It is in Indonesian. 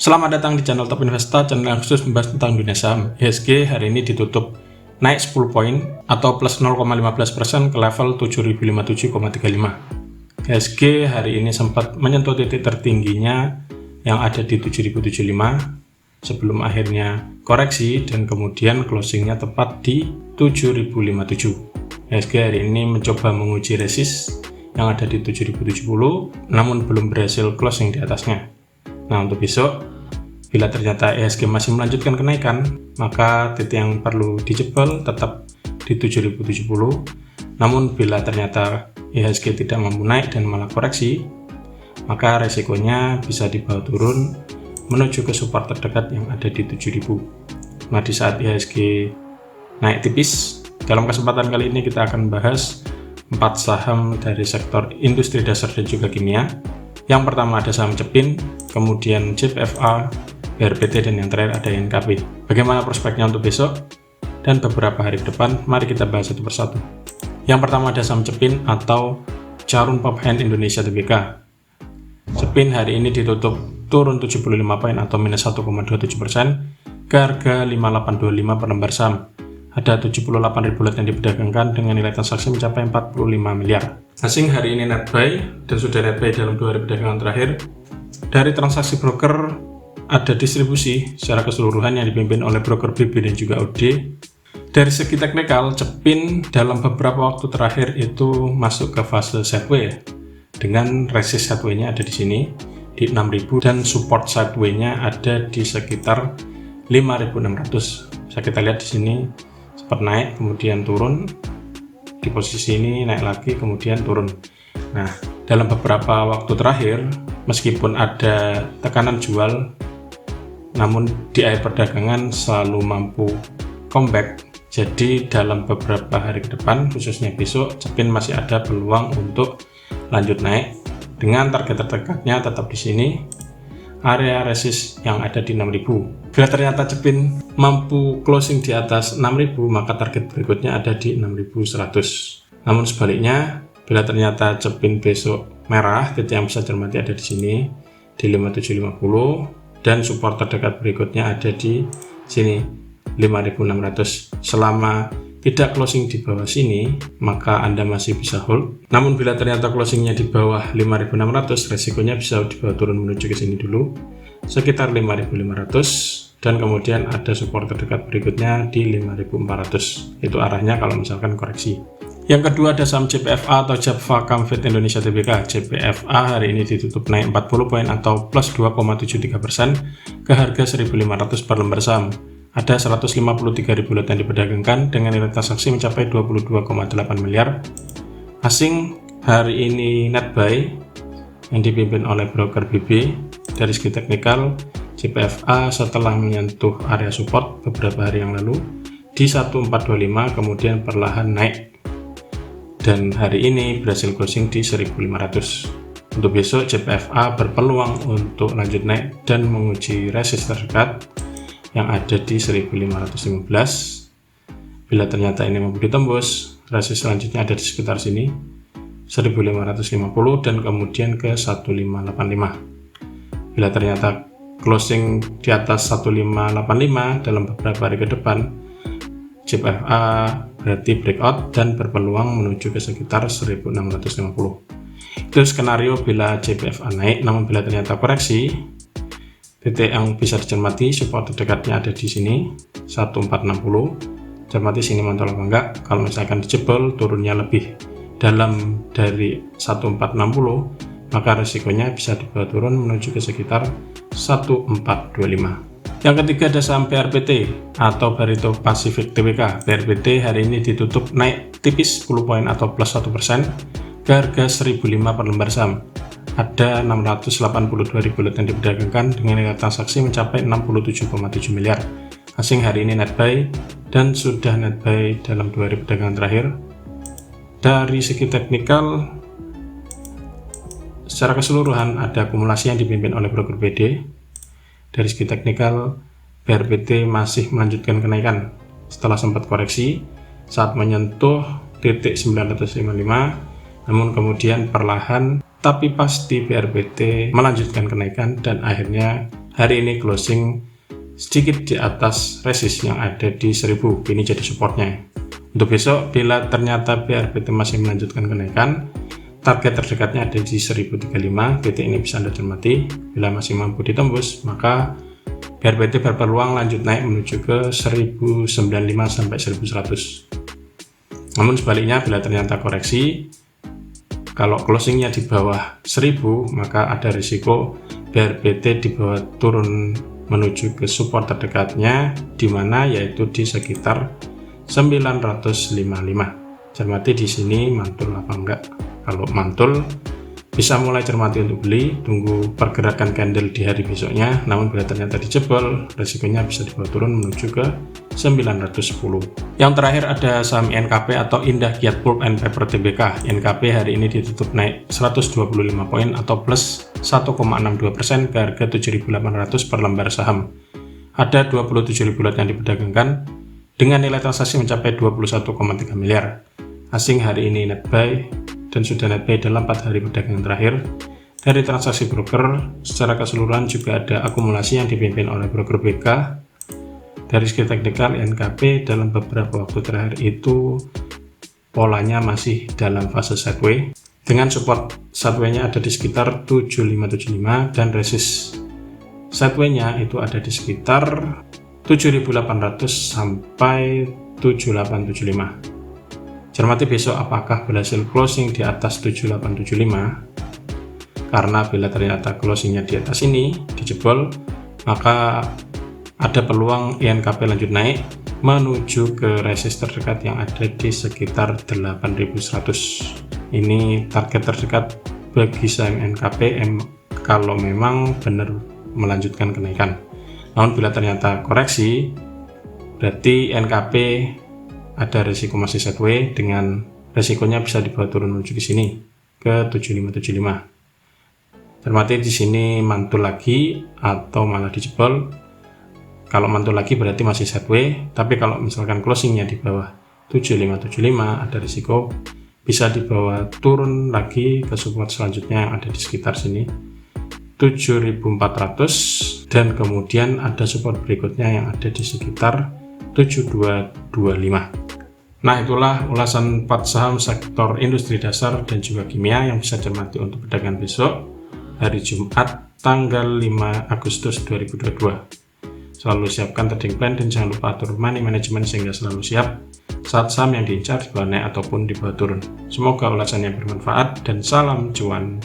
Selamat datang di channel Top Investa, channel yang khusus membahas tentang dunia saham. IHSG hari ini ditutup naik 10 poin atau plus 0,15% ke level 7057,35. IHSG hari ini sempat menyentuh titik tertingginya yang ada di 7075 sebelum akhirnya koreksi dan kemudian closingnya tepat di 7057. IHSG hari ini mencoba menguji resist yang ada di 7070 namun belum berhasil closing di atasnya. Nah, untuk besok, bila ternyata IHSG masih melanjutkan kenaikan, maka titik yang perlu dijebol tetap di 7070. Namun bila ternyata IHSG tidak mampu naik dan malah koreksi, maka resikonya bisa dibawa turun menuju ke support terdekat yang ada di 7000. Nah, di saat IHSG naik tipis, dalam kesempatan kali ini kita akan bahas 4 saham dari sektor industri dasar dan juga kimia. Yang pertama ada saham Cepin, kemudian JPFA, BRPT, dan yang terakhir ada NKP. Bagaimana prospeknya untuk besok dan beberapa hari ke depan? Mari kita bahas satu persatu. Yang pertama ada saham Cepin atau Charun Pop Hand Indonesia Tbk. Cepin hari ini ditutup turun 75 poin atau minus 1,27% ke harga 5825 per lembar saham. Ada 78.000 lot yang diperdagangkan dengan nilai transaksi mencapai 45 miliar. Asing hari ini net buy dan sudah net buy dalam 2 hari perdagangan terakhir. Dari transaksi broker ada distribusi secara keseluruhan yang dipimpin oleh broker BB dan juga OD. Dari segi teknikal, Cepin dalam beberapa waktu terakhir itu masuk ke fase sideways dengan resist sideways-nya ada di sini di 6.000 dan support sideways-nya ada di sekitar 5.600. Bisa kita lihat di sini sempat naik kemudian turun, di posisi ini naik lagi kemudian turun. Nah, dalam beberapa waktu terakhir meskipun ada tekanan jual, namun di akhir perdagangan selalu mampu comeback. Jadi dalam beberapa hari ke depan, khususnya besok, Cepin masih ada peluang untuk lanjut naik dengan target terdekatnya tetap di sini, area resist yang ada di 6.000. Bila ternyata Cepin mampu closing di atas 6.000, maka target berikutnya ada di 6.100. Namun sebaliknya, bila ternyata Cepin besok merah, titik yang bisa cermati ada di sini di 5750 dan support terdekat berikutnya ada di sini 5.600. Selama tidak closing di bawah sini, maka Anda masih bisa hold. Namun bila ternyata closingnya di bawah 5.600, resikonya bisa dibawa turun menuju ke sini dulu sekitar 5.500 dan kemudian ada support terdekat berikutnya di 5.400. Itu arahnya kalau misalkan koreksi. Yang kedua ada saham JPFA atau Japfa Comfort Indonesia Tbk. JPFA hari ini ditutup naik 40 poin atau plus 2,73% ke harga 1.500 per lembar saham. Ada 153.000 lot yang diperdagangkan dengan nilai transaksi mencapai 22,8 miliar. Asing hari ini net buy yang dipimpin oleh broker BB. Dari segi teknikal, JPFA setelah menyentuh area support beberapa hari yang lalu di 1425 kemudian perlahan naik dan hari ini berhasil closing di 1.500. Untuk besok JPFA berpeluang untuk lanjut naik dan menguji resist terdekat yang ada di 1515. Bila ternyata ini mampu ditembus, resist selanjutnya ada di sekitar sini 1550 dan kemudian ke 1585. Bila ternyata closing di atas 1585 dalam beberapa hari ke depan, JPFA berarti breakout dan berpeluang menuju ke sekitar 1650. Itu skenario bila JPFA naik, namun bila ternyata koreksi, titik yang bisa dicermati support terdekatnya ada di sini 1460. Cermati sini mantul apa enggak. Kalau misalkan dijebol turunnya lebih dalam dari 1460, maka risikonya bisa dibawa turun menuju ke sekitar 1425. Yang ketiga ada saham BRPT atau Barito Pacific Tbk. BRPT hari ini ditutup naik tipis 10 poin atau plus 1% ke harga 1.005 per lembar saham. Ada 682.000 lot yang diperdagangkan dengan nilai transaksi mencapai 67,7 miliar. Asing hari ini net buy dan sudah net buy dalam 2 hari perdagangan terakhir. Dari segi teknikal, secara keseluruhan ada akumulasi yang dipimpin oleh broker BD. Dari segi teknikal, BRPT masih melanjutkan kenaikan setelah sempat koreksi saat menyentuh titik 955, namun kemudian perlahan tapi pasti BRPT melanjutkan kenaikan dan akhirnya hari ini closing sedikit di atas resist yang ada di 1000, ini jadi supportnya. Untuk besok, bila ternyata BRPT masih melanjutkan kenaikan, target terdekatnya ada di 1035, titik ini bisa Anda cermati. Bila masih mampu ditembus, maka BRPT berpeluang lanjut naik menuju ke 1095 sampai 1100. Namun sebaliknya, bila ternyata koreksi, kalau closingnya di bawah 1000, maka ada risiko BRPT di bawah turun menuju ke support terdekatnya, di mana yaitu di sekitar 955. Cermati di sini mantul apa enggak. Kalau mantul, bisa mulai cermati untuk beli, tunggu pergerakan candle di hari besoknya. Namun bila ternyata dijebol, resikonya bisa dibawa turun menuju ke 910. Yang terakhir ada saham NKP atau Indah Kiat Pulp and Paper Tbk. NKP hari ini ditutup naik 125 poin atau plus 1,62% ke harga 7.800 per lembar saham. Ada 27.000 lot yang diperdagangkan dengan nilai transaksi mencapai 21,3 miliar. Asing hari ini net buy dan sudah net buy dalam 4 hari perdagangan terakhir. Dari transaksi broker, secara keseluruhan juga ada akumulasi yang dipimpin oleh broker BK. Dari segi teknikal, NKP dalam beberapa waktu terakhir itu polanya masih dalam fase sideway, dengan support sideway-nya ada di sekitar 7575 dan resist sideway-nya itu ada di sekitar 7800 sampai 7875. Cermati besok apakah berhasil closing di atas 7875, karena bila ternyata closingnya di atas ini dijebol, maka ada peluang INKP lanjut naik menuju ke resist terdekat yang ada di sekitar 8100. Ini target terdekat bagi saham NKP kalau memang benar melanjutkan kenaikan. Namun bila ternyata koreksi, berarti NKP ada risiko masih sideway, dengan risikonya bisa dibawa turun menuju ke sini ke 7575. Cermati di sini mantul lagi atau malah dijebol. Kalau mantul lagi berarti masih sideway, tapi kalau misalkan closingnya di bawah 7575 ada risiko bisa dibawa turun lagi ke support selanjutnya yang ada di sekitar sini 7400, dan kemudian ada support berikutnya yang ada di sekitar 7225. Nah, itulah ulasan 4 saham sektor industri dasar dan juga kimia yang bisa cermati untuk perdagangan besok hari Jumat tanggal 5 Agustus 2022. Selalu siapkan trading plan dan jangan lupa atur money management sehingga selalu siap saat saham yang diincar di bawah naik ataupun di bawah turun. Semoga ulasannya bermanfaat dan salam cuan.